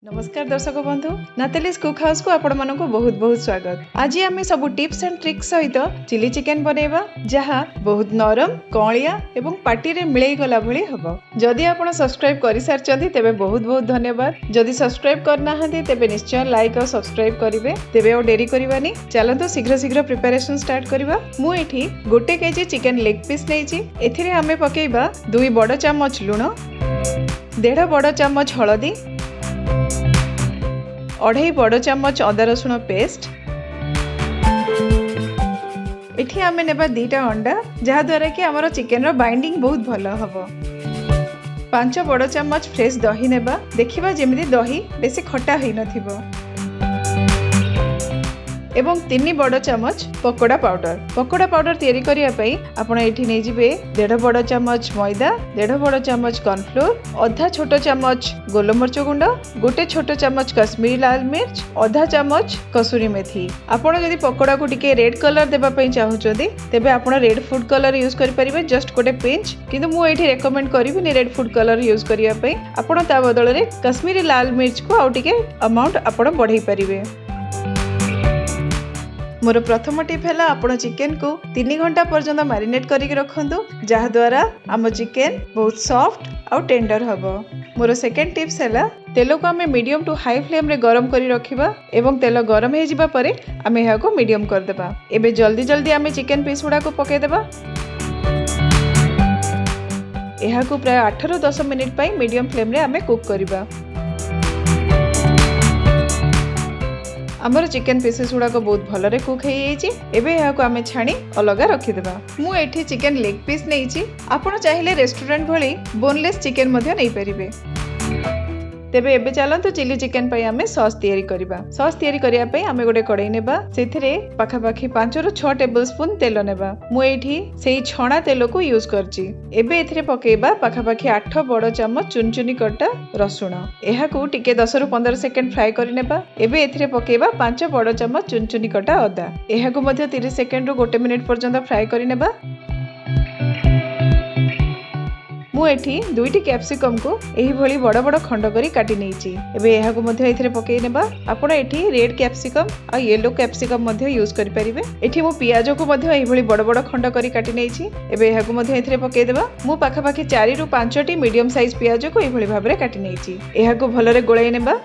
नमस्कार दर्शक बंधु नातालीज कुक हाउस को आपण मानक बहुत बहुत स्वागत। आज आम सब टिप्स एंड ट्रिक्स सहित चिली चिकेन बनैबा जहाँ बहुत नरम कलिया एवं पार्टी रे मिलई गला भली हबो। जदि आपण सब्सक्राइब करि सारचंदी तेबे बहुत बहुत धन्यवाद। जदि सब्सक्राइब करना हांती तेबे निश्चय लाइक और सब्सक्राइब करिवे। तेबे और देरी करबानी चलंतु शीघ्र शीघ्र प्रिपरेशन स्टार्ट करबा। मु एठी 1 केजी चिकेन लेग पीस नेइची। एथिरे आमे पकेइबा 2 बड़ चम्मच लूण, 1.5 बड़ चम्मच हळदी, 2.5 बड़ चम्मच अदा रसुण पेस्ट। एठी आमे नेबा 2टा अंडा जहा द्वारा कि हमर चिकेन रो बाइंडिंग बहुत भलो हबो। 5 बड़ चम्मच फ्रेश दही नेबा। देखिबा जेमिति दही बेसी खट्टा हेइ नथिबो। एवं 3 बड़ चम्मच पकोड़ा पाउडर तैयारी करिया पई आपण एठी नै जिवे 1.5 बड़ चम्मच मैदा, 1.5 बड़ चम्मच कॉर्नफ्लोर, आधा छोटो चम्मच गोलमरिच गुंड, 1 छोटो चम्मच कश्मीरी लाल मिर्च, आधा चम्मच कसूरी मेथी। आपण जदि पकोड़ा को टिके रेड कलर देबा पई चाहुचोदी तेबे आपण रेड फूड कलर यूज करि परिबे, जस्ट गोटे पिंच। किंतु मु एठी रेकमेंड करिबिनी रेड फूड कलर यूज करिया पई। आपण ता बदल रे कश्मीरी लाल मिर्च को आउ टिके अमाउंट आपण बढ़ाई परिबे। मोर प्रथम टिप है आपण चिकेन को 3 घंटा पर्यंत मैरिनेट करके रखंतु, जहा द्वारा आम चिकेन बहुत सॉफ्ट और टेंडर हबो। मोर सेकेंड टिप्स है तेल को आम मीडियम टू हाई फ्लेम रे गरम करी रखिबा एवं तेल गरम हो जिबा परे आम यहा को मीडियम कर देबा। एबे जल्दी जल्दी आम चिकेन पीस गुडा को पके देबा। यहा को प्राय 8 ରୁ 10 मिनिट पई मीडियम फ्लेम रे आम कुक करबा। आमर चिकेन पीसेस गुड़ाक बहुत भलरे कुक हो। एबे यहाँ को आम छाणी अलग रखिदेबा। मु एठी चिकेन लेग पीस नहीं। आपण चाहिए रेस्टोरेंट भली बोनलेस चिकेन मध्य नहीं पारिबे। तेबे एबे चलंतु चिली चिकेन पई आमे सॉस तैयारी करबा। सॉस तैयारी करिया पई आमे गोटे कड़ाई नेबा। सेथिरे पाखापाखी 5 ରୁ 6 टेबलस्पून तेल नेबा। मु एठी सेही छणा तेल को यूज करची। एबे एथिरे पकेबा पाखापाखी 8 बड़ चम्मच चुनचुनी कटा रसुण। एहा को टिके 10 ରୁ 15 सेकेंड फ्राई करि नेबा। एबे एथिरे पकेबा 5 बड़ चम्मच चुनचुनी कटा अदा। एहा को मध्य 30 सेकेंड ରୁ 1 मिनिट पर्यंत फ्राई करि नेबा। मु एठी 2टी कैप्सिकम को एही भली बड़ बड़ खंड करी काटी नेइची। एबे एहा को मध्य एथिरे पकेइ नेबा। आपण एठी रेड कैप्सिकम आ येलो कैप्सिकम मध्य यूज करि परिबे। एठी मु पियाज को मध्य एही भली बड़ बड़ खंड करी काटी नेइची। एबे एहा को मध्य एथिरे पकेइ देबा। मु पाखापाखी 4 ରୁ 5टी मीडियम साइज पियाज को एही भली भाबरे काटी नेइची। एहा को भलरे गोळाई नेबा।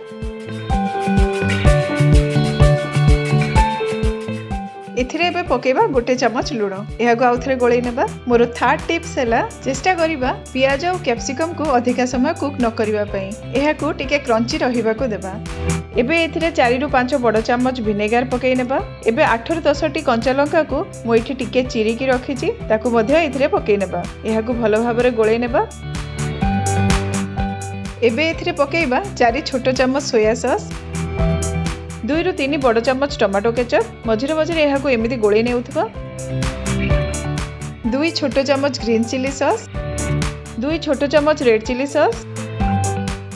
एथिरे एबे पकेबा 1 चम्मच लूण। एहा को आउथरे गोळै नेबा। मोर थर्ड टिप्स हैला चेष्टा करिबा पियाज और कैप्सिकम को अधिक समय कुक न करिबा पई। एहा को टिके क्रंची रहिबा को देबा। एबे एथिरे 4 ରୁ 5 बड़ चम्मच विनेगर पकेइ नेबा। एबे 8 ରୁ 10टी कंचा लंका को मु एठी टिके चिरी की रखिची, ताकू मध्य एथिरे पकेइ नेबा। एहा को भलो भाबरे गोळै नेबा। एबे एथिरे पकेइबा 4 छोटो चम्मच सोया सॉस, 2 ରୁ 3 बड़ चम्मच टमाटो केचप। मझिरे मझिरे यहाँ को एमिति गोळै नेउथबा। 2 छोटो चम्मच ग्रीन चिली सॉस, 2 छोटो चम्मच रेड चिली सॉस,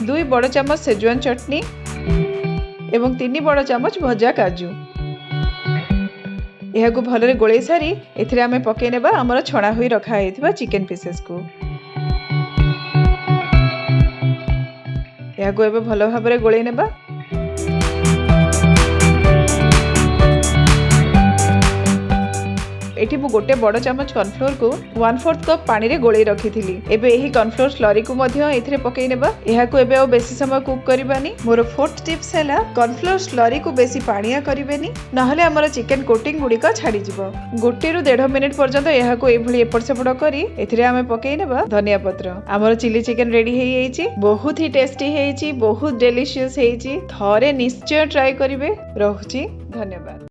2 बड़ चम्मच सेजवान चटनी एवं 3 बड़ चम्मच भजा काजू। यहाँ को भलरे गोळै सारी एथिरे आमे पकेइ नेबा हमर छणा होई रखा हेथिबा चिकेन पीसेस को। यहाँ को एबे भलो भाबरे गोळै नेबा। एठी मु 1 बड़ चम्मच कॉर्नफ्लोर को 1/4 कप पानी रे गोळै रखिथिली। एबे एही कॉर्नफ्लोर स्लरी को मध्य एथिरे पकेइ नेबा। एहा को एबे ओ बेसी समय कुक करिबानी। मोर फोर्थ टिप्स हैला कॉर्नफ्लोर स्लरी को बेसी पानिया करिबेनी, नहले हमर चिकेन कोटिंग गुडी का छाडी जिवो। 1 ରୁ 1.5 मिनिट पर्यंत एहा को एभली एपट सेपट करी एथिरे आमे पकेइ नेबा धनिया पत्र। हमर चिली चिकेन रेडी हेइ एइची। बहुत ही टेस्टी हेइची, बहुत डेलिशियस हेइची। थरे निश्चय ट्राई करिवे। रहूची, धन्यवाद।